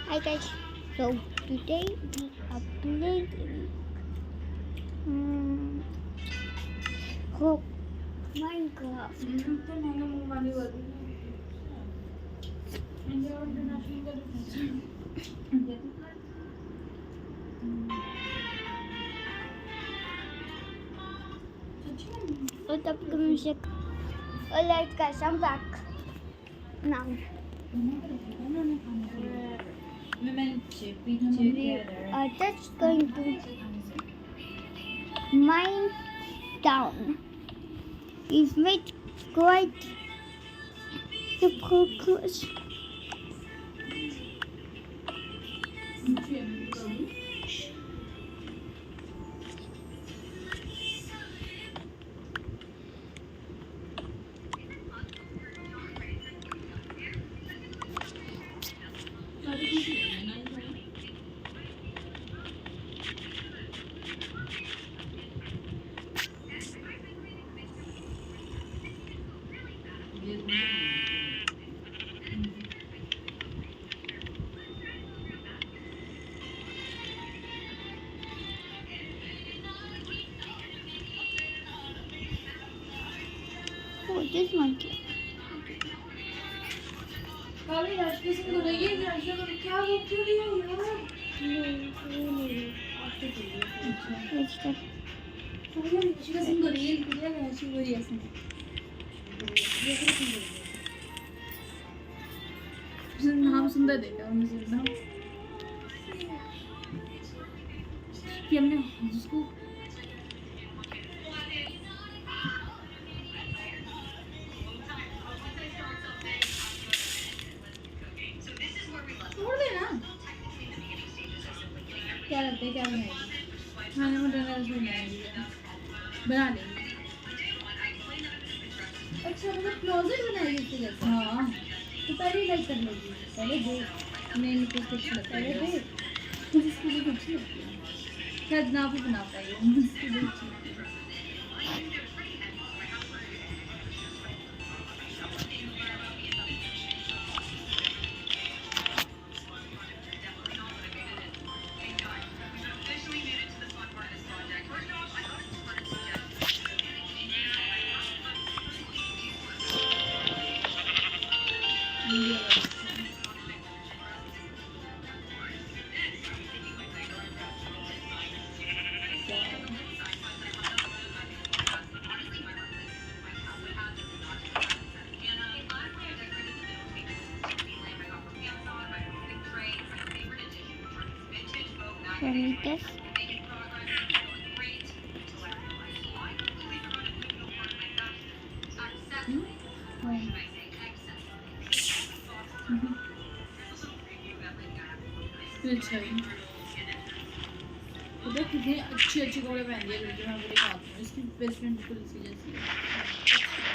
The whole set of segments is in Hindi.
Hi guys, so today we are playing Rob Minecraft. What's up music? Alright guys, I'm back now. We are just going to mine down. We've made quite the progress. Oh, this monkey. What's that? नाम सुंदर देखा मुझे नाम कि हमने जिसको छोड़ देना क्या लगता है क्या बनाएगी खाने में डरना उसमें बना लेंगे अच्छा मतलब क्लोजेट बनाएगी इसके जैसे हाँ तो पहले लाइक कर लेगी पहले देख नहीं कुछ कुछ लगता है पहले देख मुझे इसकी भी अच्छी लगती है शायद ना भी बना पाएगी मुझे इसकी भी अच्छी लगती है This. पता कितने अच्छे अच्छे कपड़े पहन दिए लड़के मैं आपको दिखाती हूँ इसकी बेस्ट फ्रेंड बिल्कुल इसी जैसी है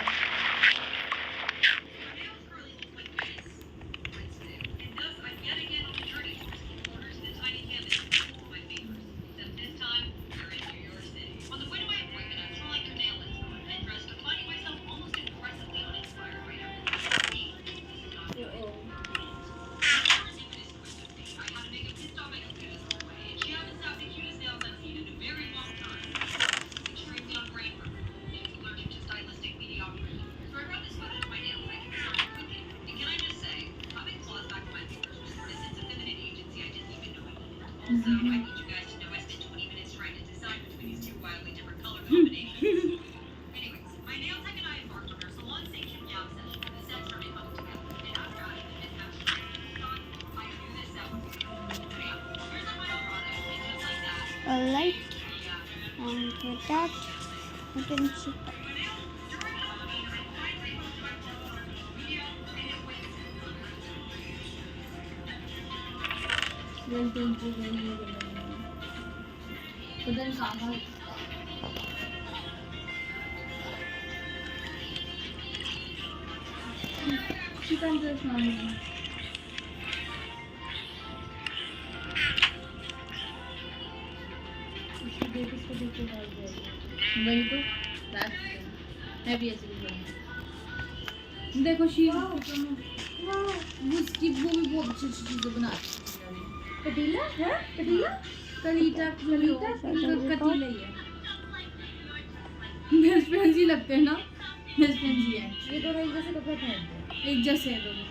So I need you guys to know I spent 20 minutes trying to decide between these two wildly different color combinations. Anyways, my nail tech and I embarked on our salon sanction jam session and the sets started coming together. And after I mismatched thought I knew this set would be good. So yeah, here's our final product, and just like that. Alright, and with that, we can see. उधर सामा चिकन ड्रेस मांगी इसको देख डाल दिया वही तो मैं भी ऐसे देखो शी उसकी वो भी बहुत अच्छी अच्छी चीजें बनाती है कटीला है, कटीला कलीटा कटीला ही है। बेस्ट फ्रेंड्स ही लगते हैं ना, बेस्ट फ्रेंड्स ही है, ये दोनों एक जैसे कपड़े पहनते हैं, एक जैसे है दोनों,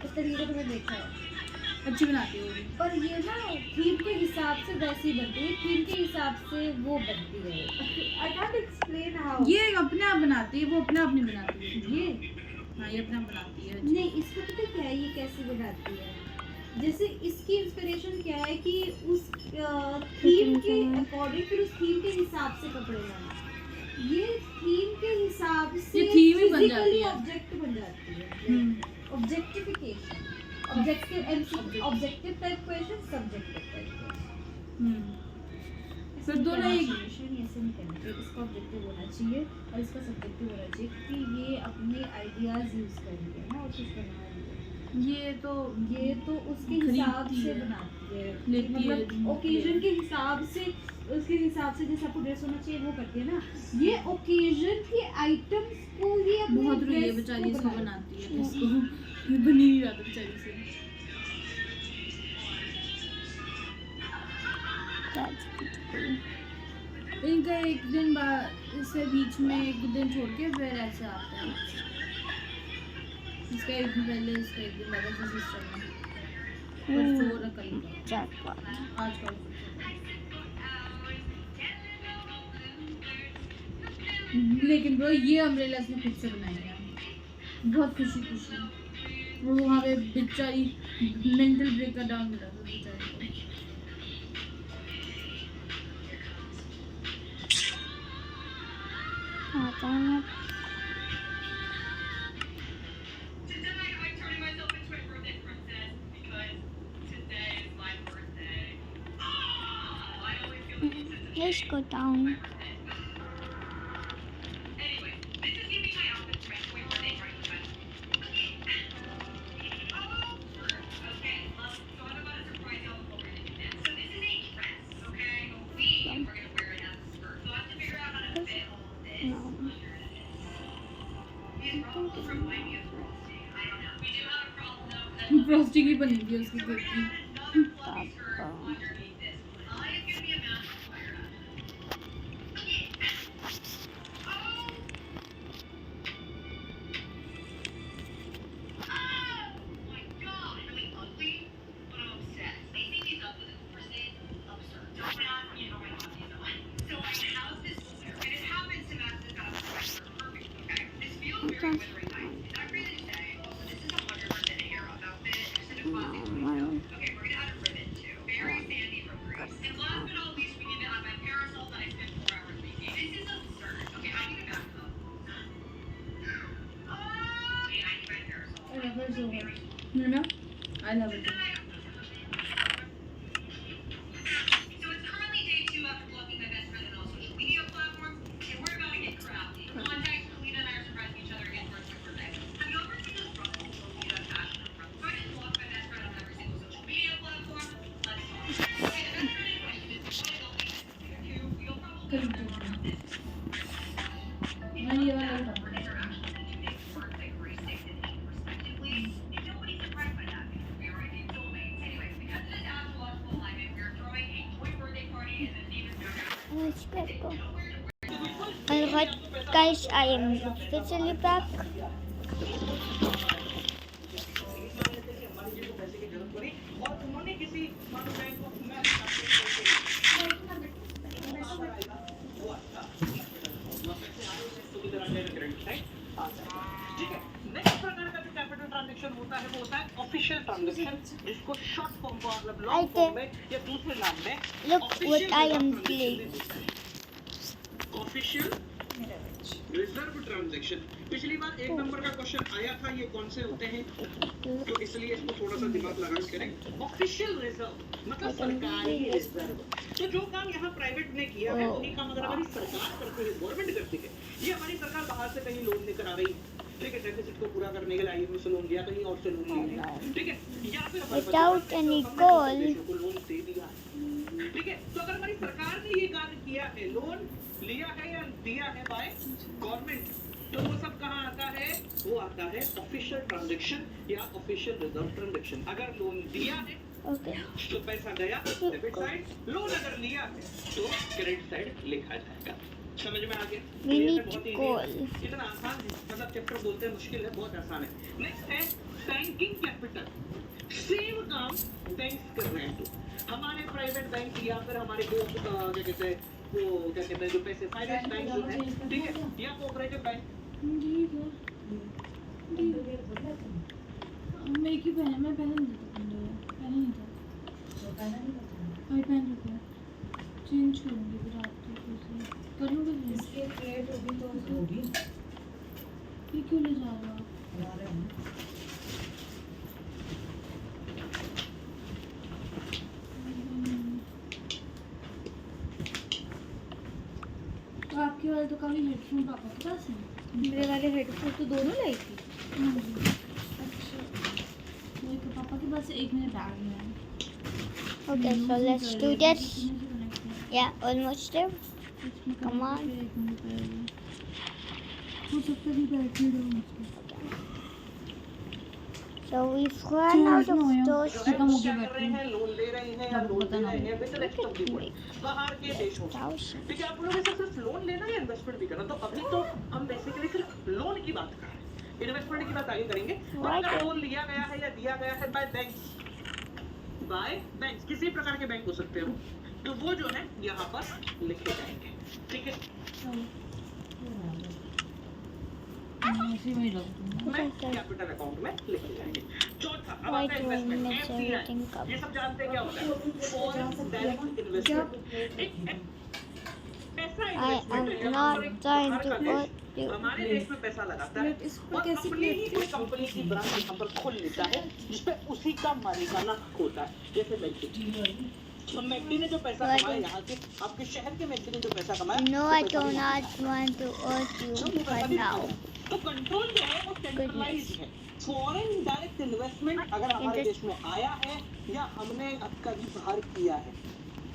इस तरीके से मैंने देखा है। अच्छी बनाती है वो भी। पर ये ना थीम के हिसाब से वैसी बनती है, थीम के हिसाब से वो बनती है। I can't explain how. ये अपने आप बनाती है, वो अपने आप नहीं बनाती है। ये हाँ ये अपने आप बनाती है। नहीं, इसको पता क्या है ये कैसे बनाती है? जैसे इसकी इंस्पिरेशन क्या है कि उस थीम के अकॉर्डिंग फिर उस थीम के हिसाब से कपड़े लाना। ये थीम के हिसाब से ये थीम ही बन जाती है। ऑब्जेक्ट बन जाती है। Objectification, objective type question, subjective type question. फिर दोनों एक ऐसे नहीं करना चाहिए, इसका ऑब्जेक्टिव होना चाहिए और इसका सब्जेक्टिव होना चाहिए, क्योंकि ये अपने आइडियाज यूज करेंगे ना और कुछ बना रही है। ये तो उसके हिसाब से बनाती है, लेती है, मतलब ओकेजन के हिसाब से, उसके हिसाब से जैसे आपको ड्रेस होना चाहिए वो करती है ना। ये ओकेजन के आइटम्स को ही अपने बहुत रुई है ड्रेस बेचारी, को इसको बना बनाती है इसको बनी नहीं रहा था बेचारी से। इनका एक दिन बाद इससे बीच में एक दिन छोड़ के फिर ऐसे आता है। इसका एक दिन पहले, इसका एक दिन बाद ऐसे सिस्टम है। परसों और कल का, आज का। लेकिन ब्रो ये अम्ब्रेला इसने खुद से बनाई है, बहुत खुशी खुशी। वो वहाँ पे बेचारी मेंटल ब्रेक डाउन मिला था बेचारी को। Today, I'm turning myself into a birthday princess because today is my birthday. I always feel like it's Let's go down. Anyway, this is gonna be my outfit for my 20th birthday party. Okay, so I'm about to surprise y'all with what we're gonna do next. So this is a dress, okay? We are gonna wear it as a skirt. So I have to figure out how to fit all of this under it. These ruffles remind me of frosting. I don't know. We do have a problem though. That frosting ही बनी थी उसकी we're केक gonna की। add another fluffy skirt underneath this. I am gonna be a match player. Okay, we're gonna add a ribbon too. Very sandy from Greece. And last but not least, we need to add my parasol that I spent 4 hours making. This is absurd. Okay, I need a backup. Wait, I need my parasol. I love her so much. You know? I love it. So it's currently day 2 after blocking my best friend on all social media platforms, and we're about to get crafty. Context, Kalina and I are surprising each other again for a quick birthday. Have you ever seen those ruffles Lolita fashion from? So I just blocked my best friend on every single social media platform. Let's talk. Okay, the best friend in question is probably Lolita. You'll probably remember this. मैं ये वाला ही For interaction with the 2 days birthday gracing and eating respectively, and nobody's surprised by that because we already did soulmates. Anyway, because of this astrological alignment, we are throwing a joint birthday party and the theme is Let's go. nowhere to Alright guys, I am officially back. Next प्रकार का जो कैपिटल ट्रांजैक्शन होता है वो होता है ऑफिशियल ट्रांजैक्शन, जिसको शॉर्ट फॉर्म मतलब लॉन्ग फॉर्म में या दूसरे नाम में Look what I am playing. Official reserve transaction. पिछली बार 1 नंबर का क्वेश्चन आया था, ये कौन से होते हैं, तो इसलिए इसको थोड़ा सा दिमाग लगा के करें। ऑफिशियल रिजर्व मतलब सरकारी रिजर्व। तो जो काम यहाँ प्राइवेट ने किया है वही काम अगर हमारी सरकार करती है, गवर्नमेंट करती है, ये हमारी सरकार बाहर से कहीं लोन लेकर आ रही, ठीक है, डेफिसिट को पूरा करने के लिए IMF से लोन लिया, कहीं और से लोन लिया, ठीक है, या फिर हमारे Without any call. देशों को लोन दे दिया, ठीक है। तो अगर हमारी सरकार ने ये कार्य किया है, लोन लिया है या दिया है बाय गवर्नमेंट, तो वो सब कहाँ आता है, वो आता है ऑफिशियल ट्रांजैक्शन या ऑफिशियल रिजर्व ट्रांजैक्शन। अगर लोन दिया है ओके तो पैसा गया डेबिट साइड, लोन अगर लिया है तो क्रेडिट साइड लिखा जाएगा। समझ में आ गया? We ये need बहुत easy call. है, इतना आसान है, मतलब चैप्टर बोलते हैं मुश्किल है, बहुत आसान है। नेक्स्ट है बैंकिंग कैपिटल। सेम काम बैंक्स कर रहे हैं, तो हमारे प्राइवेट बैंक या फिर हमारे को क्या कहते हैं, वो क्या कहते हैं जो पैसे फाइनेंस बैंक जो है, ठीक है, या कोऑपरेटिव बैंक। मैं क्यों पहना, मैं पहन नहीं था, पहना नहीं था, भाई पहन रखा है, चेंज करूँगी फिर रात को फिर से कर लूँगी फिर। इसके प्लेट होगी तो होगी। ये क्यों ले जा रहा हो? तो आपके वाले तो काफ़ी हेडफोन पापा के पास है। मेरे वाले हेडफोन तो दोनों लाई थी। अच्छा, तो एक पापा के पास है, एक मेरे बैग में है। Okay, so let's do this. Yeah, almost there. Come on. हो सकता है कि बैटरी डाउन हो। So we've run out of those. जो है वो क्या कर रहे हैं, लोन ले रहे हैं या लोन दे रहे हैं with next of the world, बाहर के देशों से। ठीक है, आप बोलोगे सर सिर्फ लोन लेना या इन्वेस्टमेंट भी करना, तो अभी तो हम बेसिकली सिर्फ लोन की बात कर रहे हैं, इन्वेस्टमेंट की बात आगे करेंगे। तो अगर लोन लिया गया है या दिया गया है बाय बैंक्स, किसी प्रकार के बैंक हो सकते हो, तो वो जो है यहाँ पर लिखे जाएंगे। ठीक है, इसी में ही रख दूँगा। मैं कैपिटल अकाउंट में लिखे जाएंगे। चौथा, अब Why आता है do I investment, mix FDI। everything up? ये सब जानते हैं क्या होता है, फॉरेन डायरेक्ट इन्वेस्टमेंट। ऐसा I इन्वेस्टमेंट am है not trying to हमारे put you. देश में पैसा लगाता है और अपनी ही कोई कंपनी की ब्रांच यहाँ पर खोल लेता है जिसपे उसी का मालिकाना होता है। जैसे मैकडी, तो मैकडी ने जो पैसा कमाया यहाँ से, आपके शहर के मैकडी ने जो पैसा कमाया, No, तो I पैसा do यहाँ not want to hurt तो you वो पैसा right भी now. खाया। तो कंट्रोल जो है वो सेंट्रलाइज है। फॉरेन डायरेक्ट इन्वेस्टमेंट अगर हमारे देश में आया है या हमने कभी बाहर किया है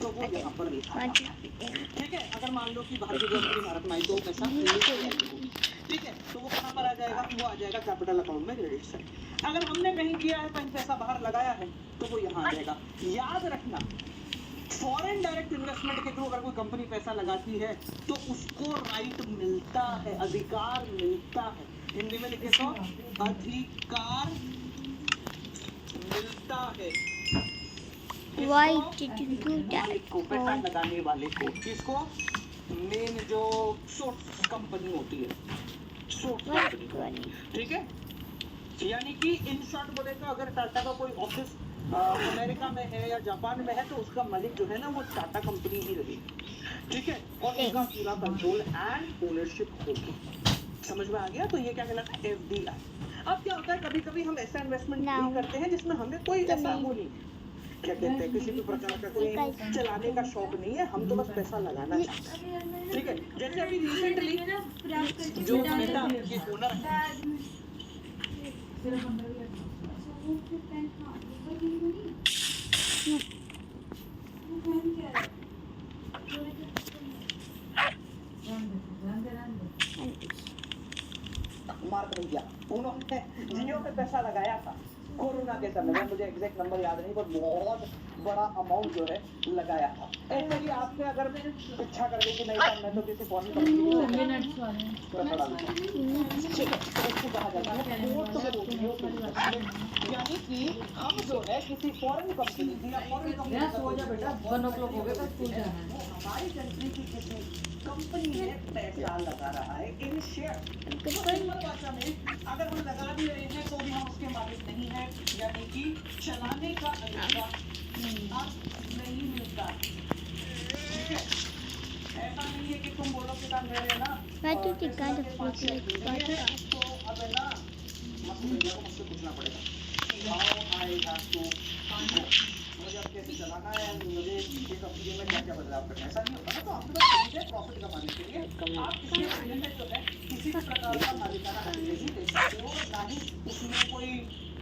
तो वो यहाँ पर लिखा है। ठीक है, अगर मान लो कि बाहर की कंपनी भारत में आई तो पैसा लेके आएगी। ठीक है, तो वो कहाँ पर आ जाएगा, वो आ जाएगा कैपिटल अकाउंट में क्रेडिट साइड। अगर हमने कहीं किया है कहीं पैसा बाहर लगाया है तो वो यहाँ आ जाएगा। याद रखना, फॉरेन डायरेक्ट इन्वेस्टमेंट के थ्रू अगर कोई कंपनी पैसा लगाती है तो उसको राइट मिलता है, अधिकार मिलता है। हिंदी में लिखे तो अधिकार मिलता है। Why did you do that? मालिक को, पैसा लगाने वाले को, किसको, मेन जो सोर्स कंपनी होती है, सोर्स What कंपनी। funny. ठीक है, यानी कि इन शॉर्ट बोले तो अगर टाटा का कोई ऑफिस अमेरिका में है या जापान में है तो उसका मालिक जो है ना वो टाटा कंपनी ही रहेगी। ठीक है, और उसका पूरा कंट्रोल एंड ओनरशिप होगी। समझ में आ गया? तो ये क्या कहलाता है, FDI। अब क्या होता है, कभी कभी हम ऐसा इन्वेस्टमेंट नहीं करते हैं जिसमें हमें कोई ऐसा वो नहीं, क्या कहते हैं, किसी भी प्रकार का कोई चलाने का शौक नहीं है, हम तो बस पैसा लगाना चाहते हैं। ठीक है, जैसे अभी रिसेंटली जो मेटा के ओनर है, मार्क भैया, उन्होंने जियो पे पैसा लगाया था कोरोना के समय में, मुझे एग्जैक्ट नंबर याद नहीं, पर बहुत बड़ा अमाउंट जो है लगाया था। ऐसे ही आपने अगर इच्छा कर दी कि नहीं मैं तो किसी फॉरेन कंपनी मिनट्स वाले उसको कहा जाता है यानी कि हम जो है किसी फॉरेन कंपनी की या फॉरेन हमारी कंट्री की किसी कंपनी में पैसा लगा रहा है इन शेयर। तो सिंपल भाषा में अगर हम लगा भी रहे हैं तो भी हम उसके मालिक नहीं है, यानी कि चलाने का अधिकार नहीं मिलता। ठीक है, ऐसा नहीं है कि तुम बोलो कि मेरे ना Why do they kind of look like butter? तो अब है ना भैया को मुझसे पूछना पड़ेगा हाउ आई हैव टू मुझे अब कैसे चलाना है, मुझे एक हफ्ते में क्या क्या बदलाव करना है। ऐसा नहीं होता ना, तो आपके पास है प्रॉफिट कमाने के लिए आप किसी में जो है किसी भी प्रकार का मालिकाना हक नहीं दे सकते हो, ना ही उसमें कोई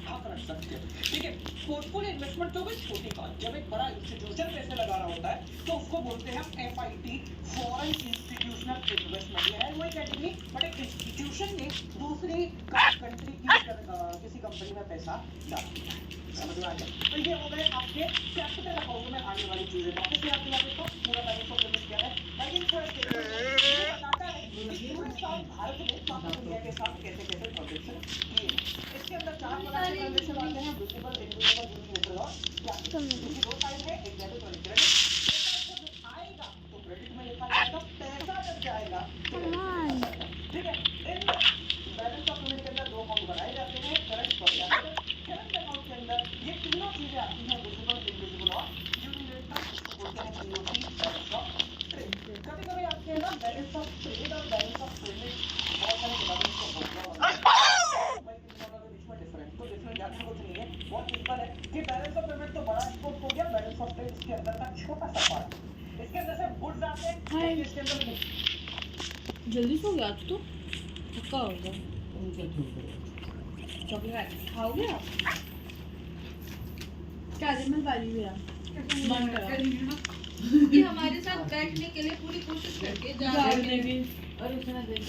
हक रख सकते हो। ठीक है, पोर्टफोलियो इन्वेस्टमेंट तो कोई छोटी बात, जब एक बड़ा इंस्टीट्यूशन पैसे लगा रहा होता है तो उसको बोलते हैं FIT, foreign institution institutional investment है वो एक कैटेगरी, बट एक इंस्टीट्यूशन ने दूसरी कंट्री की किसी कंपनी में पैसा डाल दिया, समझ में आ गया? तो ये हो गए आपके कैपिटल अकाउंट में आने वाली चीजें। वापस से आपके वापस को पूरा बैलेंस ऑफ पेमेंट क्या है, लेकिन थोड़ा बताता है पूरे साल भारत में बाकी दुनिया के साथ कैसे कैसे ट्रांजेक्शन किए। इसके अंदर 4 प्रकार के ट्रांजेक्शन आते हैं, विजिबल, इनविजिबल, यूनिलेटरल और कैश। इसकी 2 साइड है, एक डेबिट और एक क्रेडिट। आएगा तो क्रेडिट में लिखा जाएगा, पैसा जब जाएगा तो ठीक है। इन बैलेंस ऑफ पेमेंट के अंदर 2 अकाउंट बनाए जाते हैं, करंट और कैपिटल। करंट अकाउंट के अंदर ये तीनों चीजें आती हैं, विजिबल, इनविजिबल और यूनिलेटरल, इसको बोलते हैं पीओसी, बैलेंस ऑफ ट्रेड। कभी-कभी आपके ना बैलेंस ऑफ ट्रेड और बैलेंस ऑफ पेमेंट बहुत सारे डिपार्टमेंट्स को बोलते हैं, भाई इन दोनों के बीच में डिफरेंस तो डिफरेंस ज्यादा कुछ नहीं है, बहुत सिंपल है कि बैलेंस ऑफ पेमेंट तो बड़ा स्कोप हो गया, बैलेंस ऑफ ट्रेड इसके अंदर का छोटा सा पार्ट। इसके अंदर से गुड्स आते हैं, इसके अंदर जल्दी सो गया आज तो, थका हो गया। चॉकलेट खाओगे आप? कैरेमल वाली भी है, बंद करा। ये हमारे साथ बैठने के लिए पूरी कोशिश करके जा रहे हैं। और उसने देख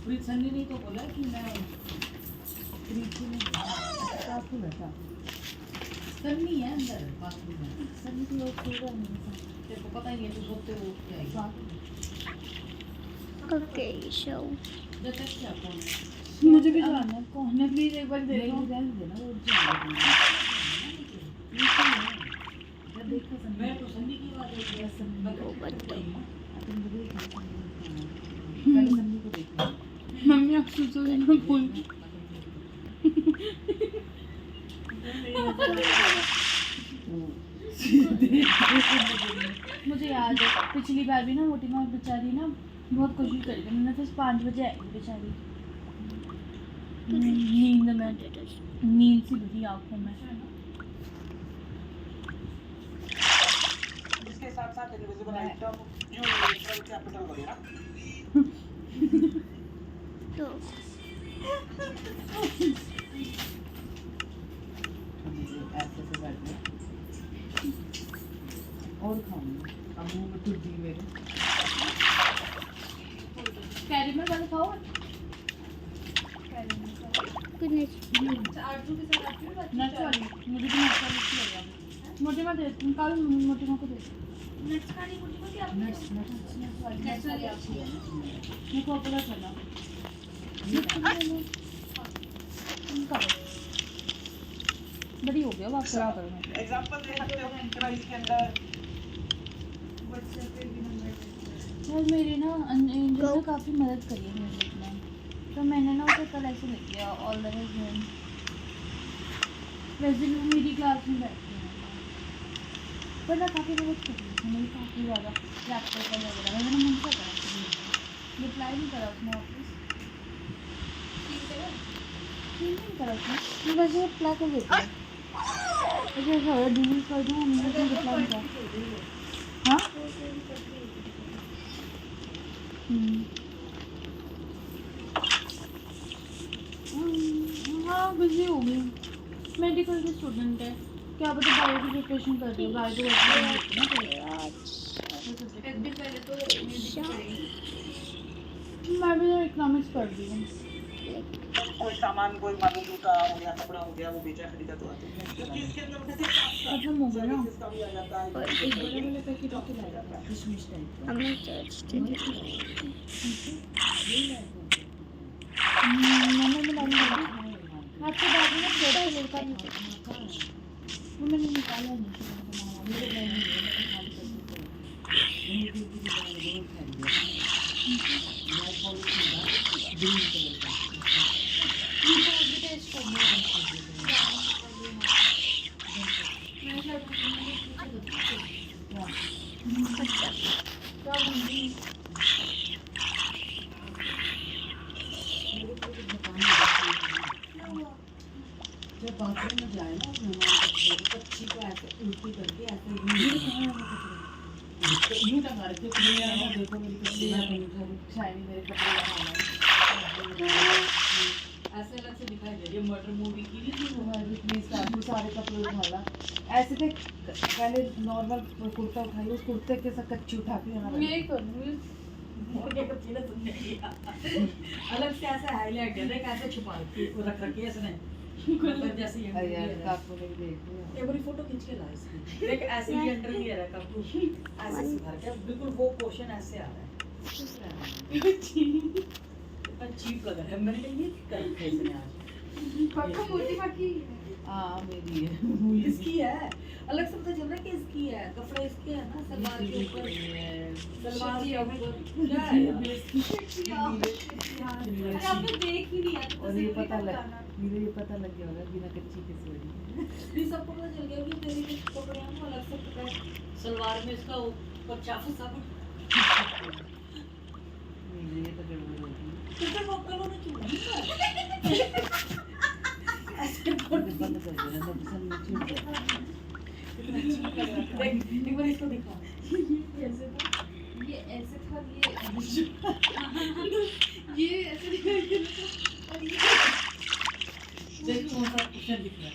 मुझे सन्नी ने तो बोला कि मैं प्रीति में काफी बैठा सन्नी है अंदर बाथरूम में। सन्नी तो लोग सो रहे हैं, तेरे को पता ही है तो सोते हो क्या है। ओके सो जब तक क्या कौन है मुझे भी जानना है कौन है, प्लीज एक बार देखो देना वो जब देखो मैं तो सन्नी की बात है, सन्नी को सन्नी को देखो मम्मी आप सोचो ना बोल मुझे याद है पिछली बार भी ना मोटी माँ बेचारी ना बहुत कोशिश करी थी, मैंने तो 5 बजे आई बेचारी नींद में, नींद सी लगी आँखों में। इसके साथ साथ इनविजिबल आइटम, यूनिलेटरल, कैपिटल वगैरह। तो ऐसे से बैठना और खाऊंगी अब मुंह में कुछ दी मेरे कैरेमल वाला खाओ। आरजू के साथ आती है नट्स वाली मुझे भी नट्स वाली अच्छी लगी। मोटी माँ दे निकाल, मोटी माँ को दे नट्स खानी मुझे को क्या नट्स वाली नट्स वाली अच्छी है। मेरे को पता चला बड़ी हो गया अब आप क्या करो। एग्जांपल दे सकते हो कि इसके अंदर व्हाट्सएप पे भी नंबर यार मेरी ना एंजल ने काफ़ी मदद करी है मेरे में, तो मैंने ना उसे कल ऐसे लिख दिया ऑल द वे। वैसे भी वो मेरी क्लास में बैठती है पर ना काफ़ी मदद करी है मेरी काफ़ी ज़्यादा लैपटॉप पर वगैरह। मैंने मन से करा, रिप्लाई नहीं करा उसने वापस, नहीं करा उसने, मैं वैसे रिप्लाई कर देती हूँ ऐसे ऐसा डिलीट कर दूँ मुझे रिप्लाई नहीं करा। हाँ हाँ बिजी हो गई, मेडिकल की स्टूडेंट है, क्या पता बायो की प्रिपरेशन कर रही हूँ। एक दिन पहले तो म्यूजिक पढ़ेगी। मैं भी इकोनॉमिक्स पढ़ रही हूँ। कोई सामान, कोई मालूम जूता हो गया, कपड़ा हो गया, वो बेचा खरीदा तो आते हैं, क्योंकि इसके अंदर खत्म हो गया ना, इसका भी आ जाता है। और एक बड़े वाले पैकेट होके ला जाता है किशमिश टाइप का। हमने सर्च मैंने निकाला आपके बाद में छोटा लड़का वो मैंने निकाला जब बाथरूम में जाए ना पक्षी को ऐसे उल्टी करके ऐसे यूँ टंगा रखते देखो मेरी शायरी मेरे कपड़े ऐसे अलग से दिखाई दे रही है मर्डर मूवी की नहीं थी वो। तुम्हारी प्लीज काफी सारे कपड़े उठा ला ऐसे थे पहले नॉर्मल कुर्ता उठाई उस कुर्ते के साथ कच्ची उठा के यहाँ रख दी। यही करूँगी। मोटे बच्चे ने सुनने किया अलग से ऐसे हाईलाइट है देख ऐसे छुपा के वो रख रखी है इसने मतलब जैसे ये अरे यार काकू ने भी देख लिया एक बारी फोटो खींच के ला इसकी देख ऐसे ही अंडर नहीं है काकू ऐसे सुधार के बिल्कुल वो पोर्शन ऐसे आ रहा है इतना चीप लग रहा है मैंने कहा ये कर रखा है इसने आज पक्का मोटी बाकी हाँ मेरी है इसकी है अलग से पता चल रहा है कि इसकी है कपड़ा इसके है ना सलवार के ऊपर सलवार के ऊपर क्या है यार? अरे आपने देख ही लिया तो और ये पता लग मुझे ये पता लग गया होगा बिना कच्ची किस बड़ी ये सबको पता चल गया कि तेरी के कपड़े हैं वो अलग से पता है सलवार में इसका ऊपर चाफू साबुन नहीं ये तो गड़बड़ होगी तो फिर वो करो ना क्यों ऐसे बंद कर देना तो पसंद नहीं छूट जाता देख एक बार इसको दिखा ऐसे था ये ऐसे था ये ऐसे दिखाई दे रहा था और ये देख कौन सा क्वेश्चन दिख रहा है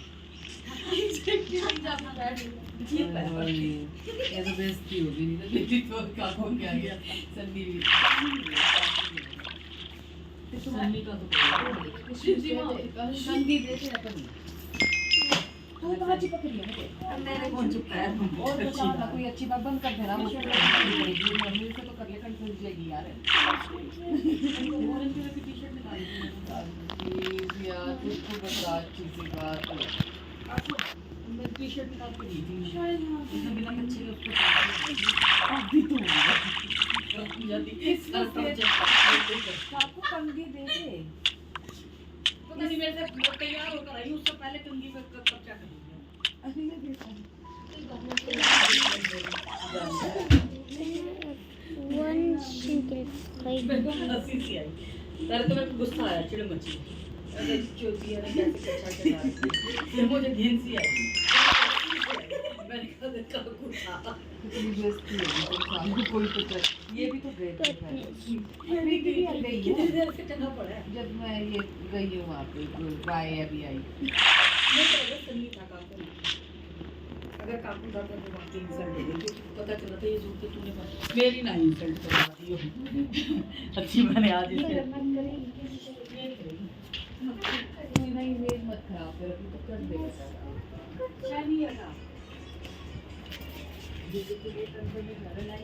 एग्जैक्टली जाना बैठ गया ये पैर ये तो बेइज्जती होगी नहीं तो बेटी तो काकू क्या गया सन्नी भी सन्नी का तो शिवजी माँ सन्नी देते अपन तू कहाँ चिपक रही है मैंने कौन चुप है और बचा ना कोई अच्छी बात बंद कर देना मुझे पड़ेगी मम्मी से तो कर ले कंफ्यूज जाएगी यार ऑरेंज कलर की टी-शर्ट निकाली प्लीज यार तुझको बता अच्छी सी बात मैं टी-शर्ट निकाल के दी थी शायद हाँ इसमें बिना कच्चे के उसको अभी तो जाती काकू कंगी दे दे पता नहीं मेरे से तैयार होकर आई उससे पहले कंगी पे कब क्या करूँगी अरे ये देखो One single मेरे plate. को हंसी सी आई पहले तो मेरे को गुस्सा आया चिड़ मची अरे चोटी है ना कैसे कच्चा चला फिर मुझे घिन सी आई मैंने कहा देखा कुछ कितनी बेइज्जती होगी तो सामने कोई तो कर ये भी तो गए थे अभी भी आ गई कितनी है देर से चढ़ा पड़ा है जब मैं ये गई हूँ वहाँ पे बाय अभी आई मैं पहले सन्नी था काकू अगर काकू था तो बाकी इंसल्ट हो गई पता चला था ये सूट तो तूने मेरी ना इंसल्ट करवा दी हो अच्छी मैंने आज इसके नहीं मेरी मत खराब कर अभी तो कर देगा अच्छा नहीं है ना जिसके लिए कंफर्ट में घर लाई